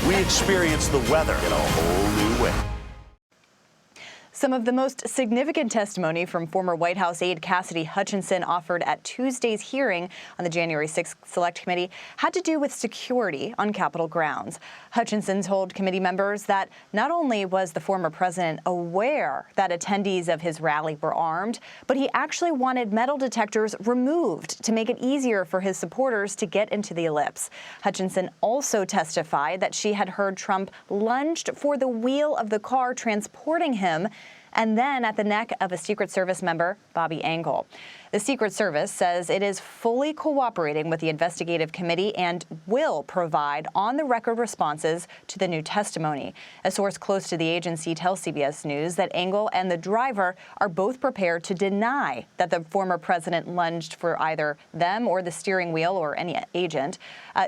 We experience the weather in a whole new way. Some of the most significant testimony from former White House aide Cassidy Hutchinson offered at Tuesday's hearing on the January 6th Select Committee had to do with security on Capitol grounds. Hutchinson told committee members that not only was the former president aware that attendees of his rally were armed, but he actually wanted metal detectors removed to make it easier for his supporters to get into the ellipse. Hutchinson also testified that she had heard Trump lunged for the wheel of the car transporting him and then at the neck of a Secret Service member, Bobby Engel. The Secret Service says it is fully cooperating with the investigative committee and will provide on-the-record responses to the new testimony. A source close to the agency tells CBS News that Engel and the driver are both prepared to deny that the former president lunged for either them or the steering wheel or any agent.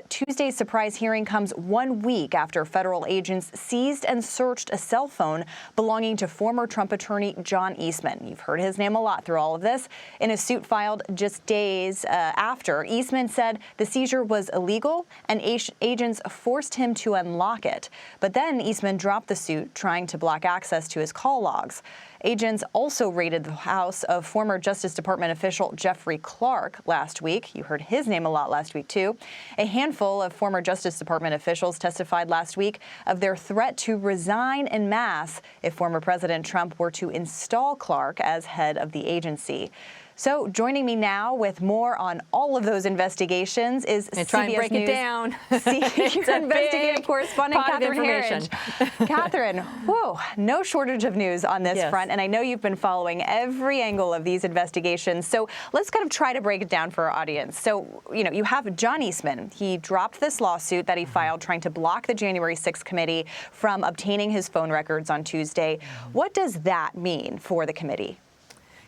Tuesday's surprise hearing comes 1 week after federal agents seized and searched a cell phone belonging to former Trump attorney John Eastman. You've heard his name a lot through all of this. In a suit filed just days after, Eastman said the seizure was illegal and agents forced him to unlock it. But then Eastman dropped the suit, trying to block access to his call logs. Agents also raided the house of former Justice Department official Jeffrey Clark last week. You heard his name a lot last week, too. A handful of former Justice Department officials testified last week of their threat to resign en masse if former President Trump were to install Clark as head of the agency. So joining me now with more on all of those investigations is CBS News senior investigative correspondent Catherine Herridge. Catherine, whoa, no shortage of news on this front, and I know you've been following every angle of these investigations. So let's kind of try to break it down for our audience. So, you have John Eastman. He dropped this lawsuit that he filed trying to block the January 6th committee from obtaining his phone records on Tuesday. What does that mean for the committee?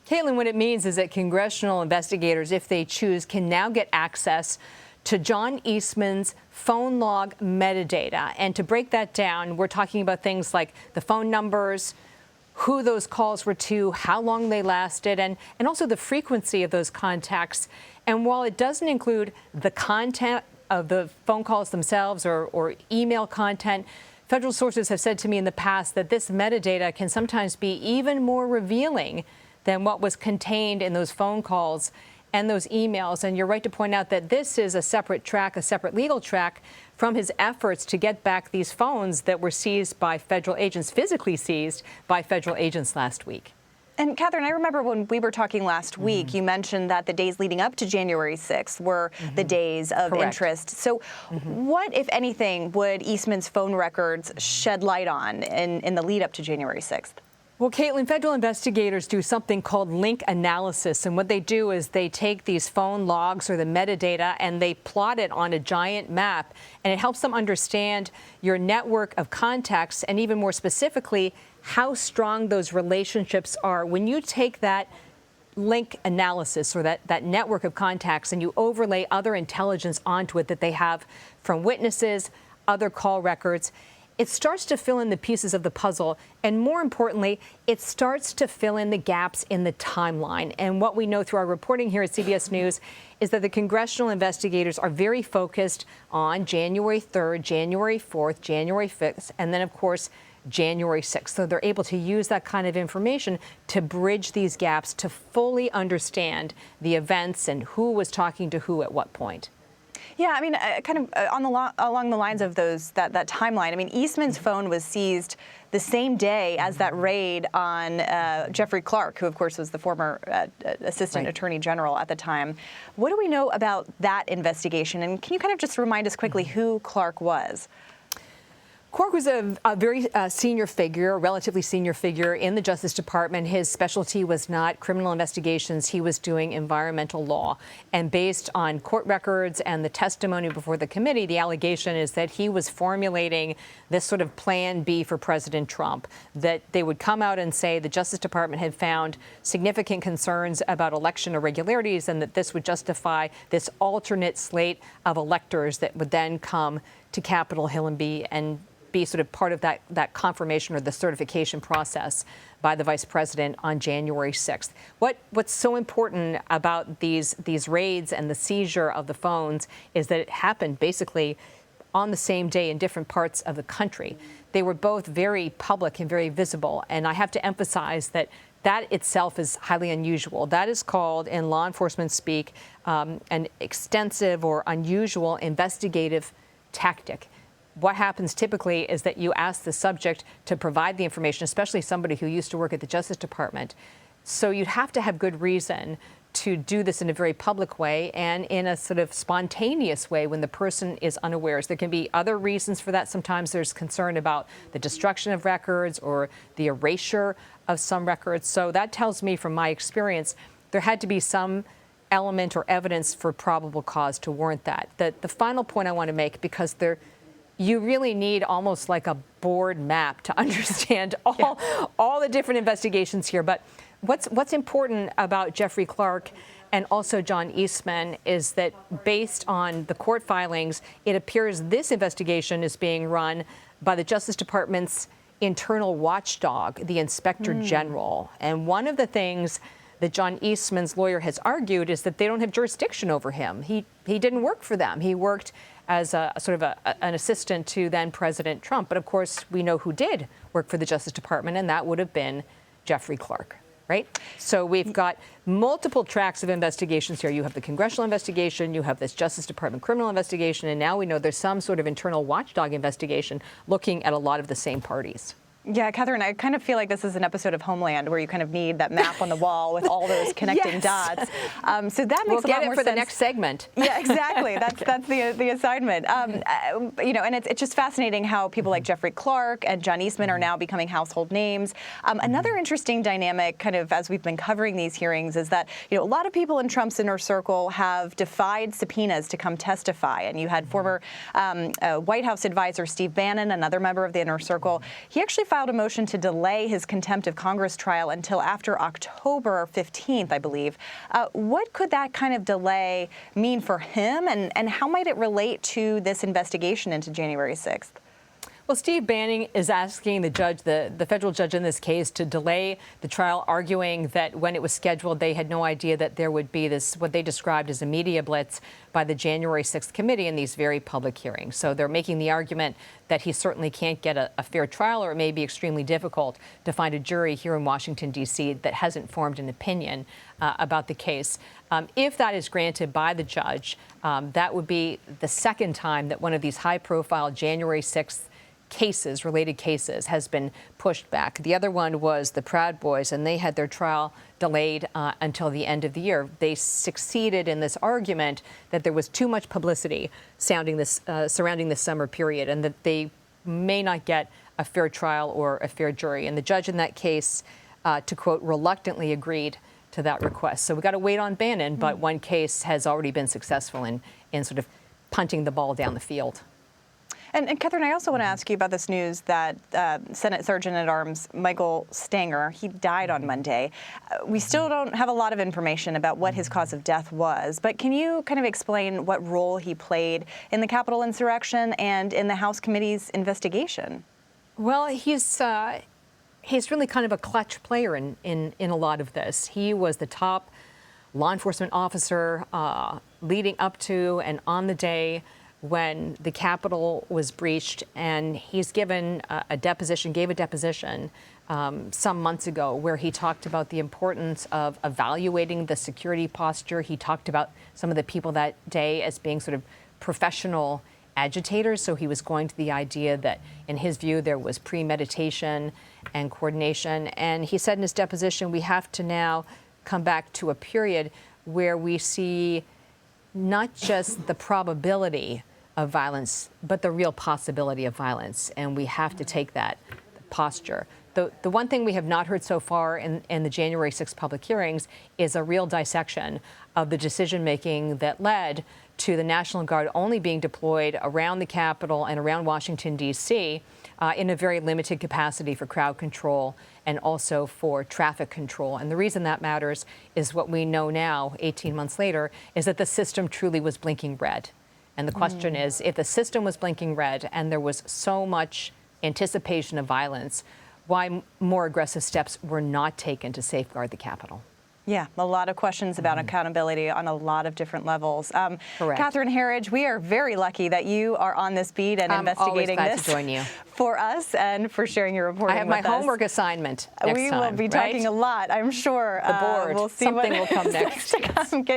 Caitlin, what it means is that congressional investigators, if they choose, can now get access to John Eastman's phone log metadata. And to break that down, we're talking about things like the phone numbers, who those calls were to, how long they lasted, and also the frequency of those contacts. And while it doesn't include the content of the phone calls themselves or email content, federal sources have said to me in the past that this metadata can sometimes be even more revealing than what was contained in those phone calls and those emails. And you're right to point out that this is a separate track, a separate legal track from his efforts to get back these phones that were seized by federal agents, physically seized by federal agents last week. And Catherine, I remember when we were talking last week, you mentioned that the days leading up to January 6th were the days of interest. So what, if anything, would Eastman's phone records shed light on in the lead up to January 6th? Well, Caitlin, federal investigators do something called link analysis. And what they do is they take these phone logs or the metadata and they plot it on a giant map. And it helps them understand your network of contacts and even more specifically, how strong those relationships are. When you take that link analysis or that network of contacts and you overlay other intelligence onto it that they have from witnesses, other call records, it starts to fill in the pieces of the puzzle. And more importantly, it starts to fill in the gaps in the timeline. And what we know through our reporting here at CBS News is that the congressional investigators are very focused on January 3rd, January 4th, January 5th, and then, of course, January 6th. So they're able to use that kind of information to bridge these gaps to fully understand the events and who was talking to who at what point. Yeah, I mean, kind of along the lines of that timeline. I mean, Eastman's phone was seized the same day as that raid on Jeffrey Clark, who, of course, was the former assistant attorney general at the time. What do we know about that investigation? And can you kind of just remind us quickly who Clark was? Clark was a very senior figure, a relatively senior figure in the Justice Department. His specialty was not criminal investigations. He was doing environmental law. And based on court records and the testimony before the committee, the allegation is that he was formulating this sort of plan B for President Trump, that they would come out and say the Justice Department had found significant concerns about election irregularities and that this would justify this alternate slate of electors that would then come to Capitol Hill and be sort of part of that confirmation or the certification process by the vice president on January 6th. What's so important about these raids and the seizure of the phones is that it happened basically on the same day in different parts of the country. They were both very public and very visible. And I have to emphasize that that itself is highly unusual. That is called, in law enforcement speak, an extensive or unusual investigative tactic. What happens typically is that you ask the subject to provide the information, especially somebody who used to work at the Justice Department. So you'd have to have good reason to do this in a very public way and in a sort of spontaneous way when the person is unawares. There can be other reasons for that. Sometimes there's concern about the destruction of records or the erasure of some records. So that tells me from my experience, there had to be some element or evidence for probable cause to warrant that. The final point I want to make, because you really need almost like a board map to understand all the different investigations here. But what's important about Jeffrey Clark and also John Eastman is that based on the court filings, it appears this investigation is being run by the Justice Department's internal watchdog, the Inspector General. And one of the things that John Eastman's lawyer has argued is that they don't have jurisdiction over him. He didn't work for them. He worked as a sort of an assistant to then President Trump. But of course, we know who did work for the Justice Department, and that would have been Jeffrey Clark, right? So we've got multiple tracks of investigations here. You have the congressional investigation, you have this Justice Department criminal investigation, and now we know there's some sort of internal watchdog investigation looking at a lot of the same parties. Yeah, Catherine, I kind of feel like this is an episode of Homeland where you kind of need that map on the wall with all those connecting dots. So that makes a lot more sense. We'll get it for the next segment. Yeah, exactly. That's the assignment. You know, and it's just fascinating how people like Jeffrey Clark and John Eastman are now becoming household names. Another interesting dynamic, kind of as we've been covering these hearings, is that a lot of people in Trump's inner circle have defied subpoenas to come testify. And you had former White House advisor Steve Bannon, another member of the inner circle. He actually filed a motion to delay his contempt of Congress trial until after October 15th, I believe. What could that kind of delay mean for him, and how might it relate to this investigation into January 6th? Well, Steve Bannon is asking the judge, the federal judge in this case, to delay the trial, arguing that when it was scheduled, they had no idea that there would be this, what they described as a media blitz by the January 6th committee in these very public hearings. So they're making the argument that he certainly can't get a fair trial, or it may be extremely difficult to find a jury here in Washington, D.C. that hasn't formed an opinion about the case. If that is granted by the judge, that would be the second time that one of these high-profile January 6th related cases, has been pushed back. The other one was the Proud Boys, and they had their trial delayed until the end of the year. They succeeded in this argument that there was too much publicity surrounding this summer period, and that they may not get a fair trial or a fair jury. And the judge in that case, to quote, reluctantly agreed to that request. So we got to wait on Bannon, but one case has already been successful in sort of punting the ball down the field. And Catherine, I also want to ask you about this news that Senate Sergeant-at-Arms Michael Stanger, he died on Monday. We still don't have a lot of information about what his cause of death was, but can you kind of explain what role he played in the Capitol insurrection and in the House committee's investigation? Well, he's really kind of a clutch player in a lot of this. He was the top law enforcement officer leading up to and on the day when the Capitol was breached, and he's gave a deposition some months ago where he talked about the importance of evaluating the security posture. He talked about some of the people that day as being sort of professional agitators. So he was going to the idea that, in his view, there was premeditation and coordination. And he said in his deposition, we have to now come back to a period where we see not just the probability of violence, but the real possibility of violence. And we have to take that posture. The one thing we have not heard so far in the January 6th public hearings is a real dissection of the decision-making that led to the National Guard only being deployed around the Capitol and around Washington, D.C. In a very limited capacity for crowd control and also for traffic control. And the reason that matters is what we know now, 18 months later, is that the system truly was blinking red. And the question is, if the system was blinking red and there was so much anticipation of violence, why more aggressive steps were not taken to safeguard the Capitol? Yeah, a lot of questions about accountability on a lot of different levels. Correct. Catherine Herridge, we are very lucky that you are on this beat and investigating always glad this to join you. for us and for sharing your reporting I have with my us. homework assignment next we time, will be right? talking a lot, I'm sure. The board. We'll see Something what will come next. to come.